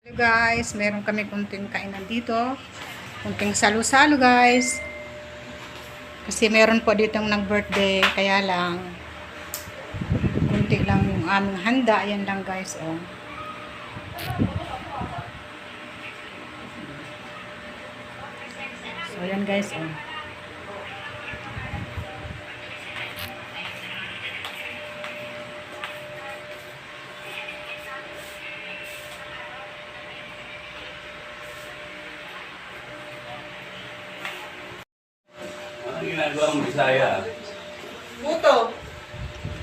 Guys, meron kami kunting kainan dito, kunting salo-salo guys, kasi meron po ditong nag-birthday, kaya lang kunti lang yung aming handa. Ayan lang guys, oh. So ayan guys, oh. Ano ginagawa mong Bisaya? Buto.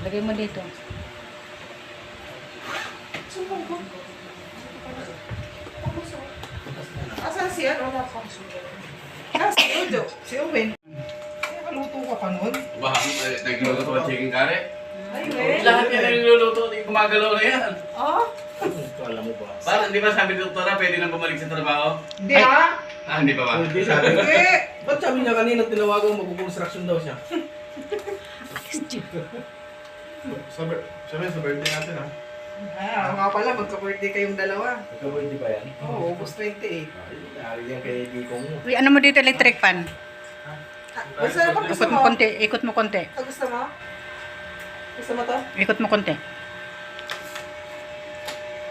Lagay mo dito. Asan si ano? Si Udo. Si Owen. Nakaluto ka pa nun? Ba, nagluluto ka ng chicken curry? Ay, well. Lahat yan ang niluluto, gumagalaw na yan. Oh? Parang di ba sabi ni doktora, pwede na bumalik sa trabaho? Hindi ah. Ah, hindi pa ba? Hindi sabi. Hindi. Ba't sabi niya kanina tinawagan mag-construction daw siya? Sabi sa birthday natin ha. Ah, nga pala, magka-birthday kayong dalawa. Nagka-birthday ba yan? Oo, August 28. Nari yan kay Dikong mo. Uy, ano mo dito, electric fan? Gusto na ba gusto Ikot mo mo? konti, ikot mo konti. Gusto mo? Gusto mo to? Ikot mo konti.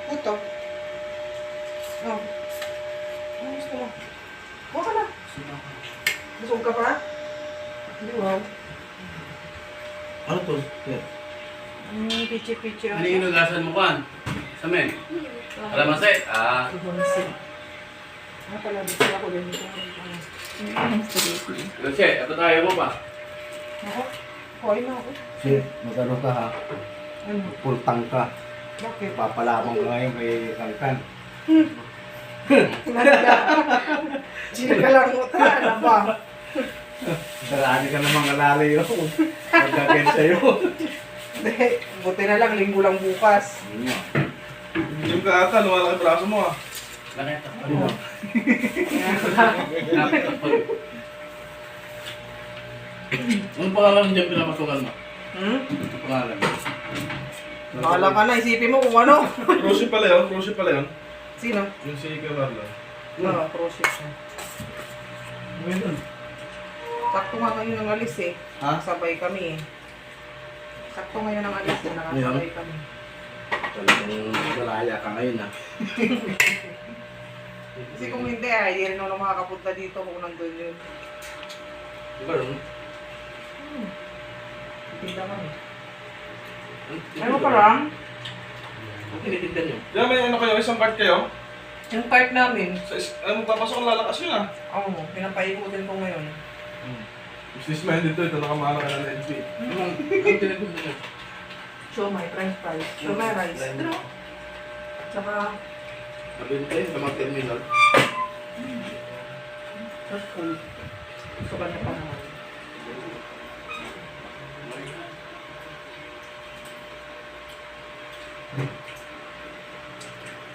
Buto. Oh. Ano gusto mo? Huwag ka na. Busog ka pa? Hindi, wow. Ano to? Yan. Pichi-pichi. Ano yung inugasan mo kan? Sa men? Kalamansi? Ah, Ah, pala, gusto ako din dito. kasi, ito tayo mo pa. Ako? Hoy na ako. Sir, mag-ano ka ha? Ano? Pultang ka. Bakit? Papalamang ka ngayon kay Kangkan. Sinagalang mo ta, ano ba? Darani ka namang alali yun. Magkagay sa'yo. Hindi, buti na lang, linggo lang bukas. Yung ka ata, lumalaki braso mo ah. Bakit? Ano? Anong pangalan niya pinapasukan mo? Anong pangalan? Bahala ka na, isipin mo kung ano. Cruise pala yun, cruise pala yun. Sino? Yung si Camarlo. Ah, process na. Ngayon. Sakto nga ngayon ang alis eh. Ha? Sabay kami eh. Sakto ngayon ang alis eh, nakasabay kami. Talagang malaya ka ngayon ha. Kasi kung hindi ay, hindi rin ako makakapunta dito kung nandun yun. Diba rin? Tinda kami. Ano pa lang? Ang tinitigdan nyo. Diyan may ano kayo, isang card kayo. Yung part namin, Papasok ang lalakas yun ah. oo, pinapaikutin ko ngayon. Businessman dito, ito nakamana ka na ng NP. Anong tinignan niya? Siomay, french fries, siomay rice. Ano? Tsaka, Sabihin tayo sa mga terminal. sa school. Gusto ka na pa naman.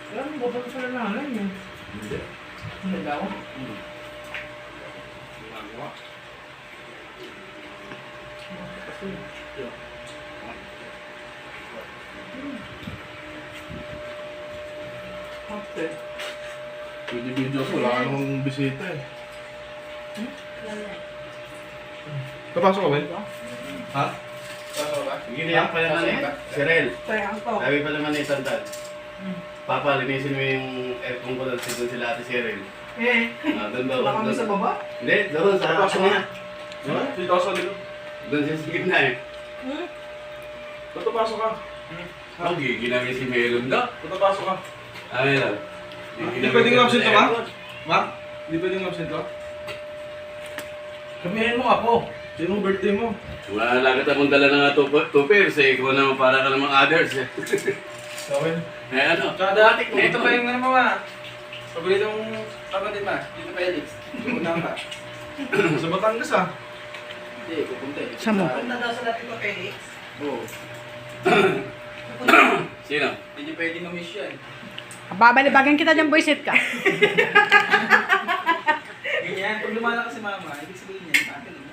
Alam mo, ba't sa lalanan yun? Hindi. Hindi daw? Ginagawa. Kasi, okay. Video ko, wala ka namang bisita eh. Papasok ka ba? Ha? Papasok ka? Ginayang pa naman eh. Si Rel. Kaya ang to. Sabi pa naman ni Santan. Papa, linisin mo yung aircon ko doon sila ate si Rel. Eh, Doon daw. wala kami sa baba? Hindi, doon sa Papasok kanya. ka? Dito ako sa likod. Doon sa gitna eh. Ba't papasok ka? Oh, ginamit si Melon daw. Ba't papasok ka? Ah, Melon. Hindi pwedeng absent ka ba? Mark? Hindi pwedeng absent ka? Sabihin mo ako. Sino birthday mo? Wala lang kita kung dala na nga two pairs eh. Ikaw naman para ka namang others eh. Okay. Eh ano? Kada, ito pa yung ano mo ma. Paboritong kapatid ma, dito pa Elix. Una ka. Sa Batangas ah. Hindi, pupunta eh. Sa mo. Punta daw sa natin ko, Felix. Oo. Sino? Hindi pwedeng ma-miss yan. Babalibagan kita dyan, boyset ka. Ganyan. Yan, pag lumalakas si mama, ibig sabihin niya, sa akin yan.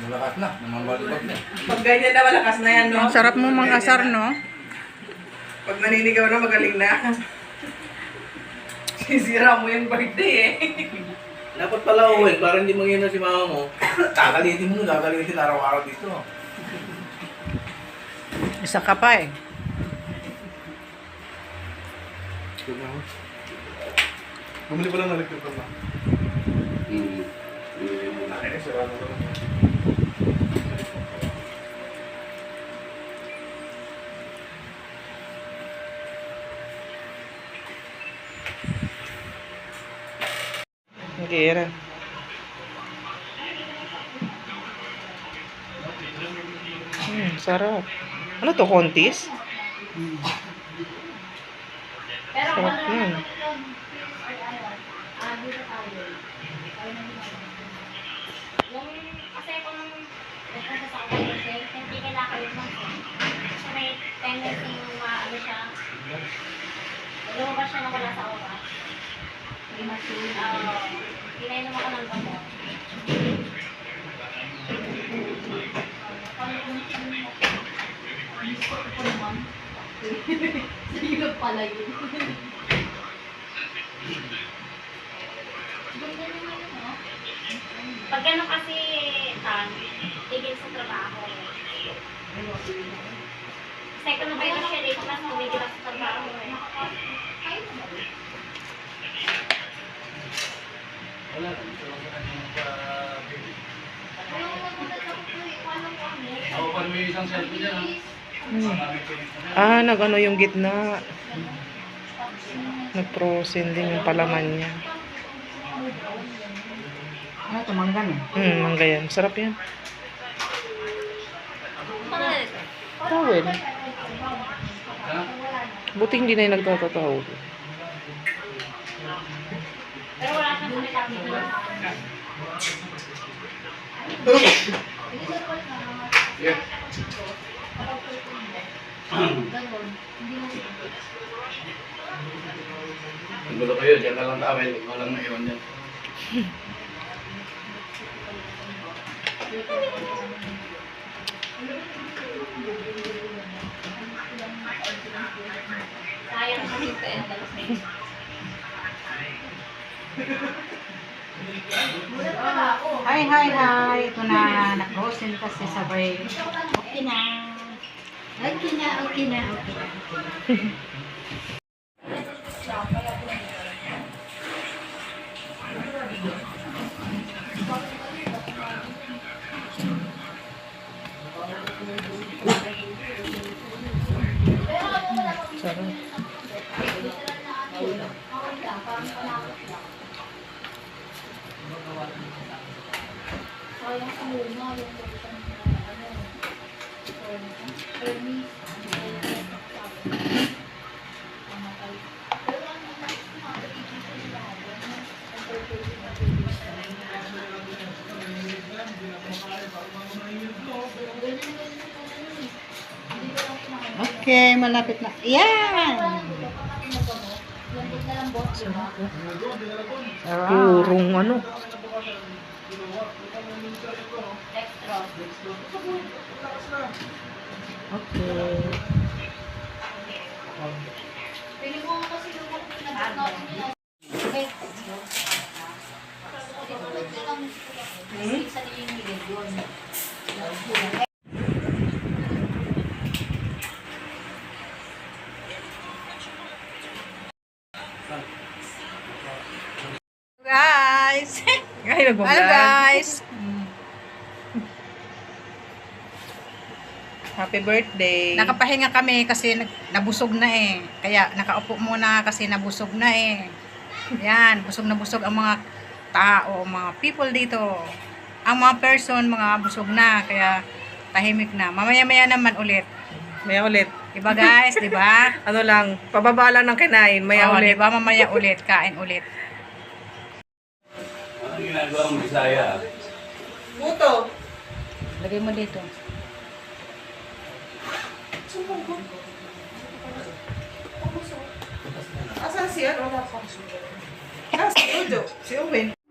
Malakas na, namambalibag na. Pag ganyan na malakas na yan, no? Ang sarap mo mang-asar, no? Pag naninigaw na, magaling na. Sisira mo yung birthday eh. Dapat pala uwi, para hindi manghina si mama mo. Kakalitin mo, kakalitin araw-araw dito. Isa ka pa eh. Bumili ko lang ng electric fan na. Nakainis, sarado ko lang. Gira. Sarap. Ano to, kontis? Sarap yun. Yung, kasi kung nagpunta sa kapatid kasi, hindi kailangan yung mga kasi may tendency yung ano siya, lumabas siya na wala sa oras. Pinainom ako ng gamot. Silog pala yun. Pag gano'n kasi, tigil sa trabaho. Second na kayo siya dito, mas tumigil sa trabaho. Ako pa may isang cellphone niya. Nag-ano yung gitna. Nag-frozen din yung palaman niya. Ano ito, manggan eh? Mangga yan. Sarap yan. Tawel. Buti hindi na yung nagtatatawag. Pero wala siyang salita dito. Yeah. Ang gulo kayo, diyan ka lang tawel. Ikaw lang naiwan dyan. Sayang sa dito and Hi. Ito na, nag-frozen kasi sabay. Okay na. Okay, malapit na. Yan! Purong ano. Okay. Pili mo kasi yung pinag-note nila. Wait. Sa nilingin yun. Guys! Ay, nagbablog. Hello guys! Happy birthday. Nakapahinga kami kasi nabusog na eh. Kaya nakaupo muna kasi nabusog na eh. Yan, busog na busog ang mga tao, mga people dito. Ang mga person, mga busog na. Kaya tahimik na. Mamaya-maya naman ulit. Maya ulit. Diba guys? Diba? Ano lang, pababa lang ng kinain. Maya Oo, ulit. diba? Mamaya ulit. Kain ulit. Anong ginagawa ng Bisaya? Puto. Lagay mo dito. Asan siya? Wala pa. Si Jojo, si Owen.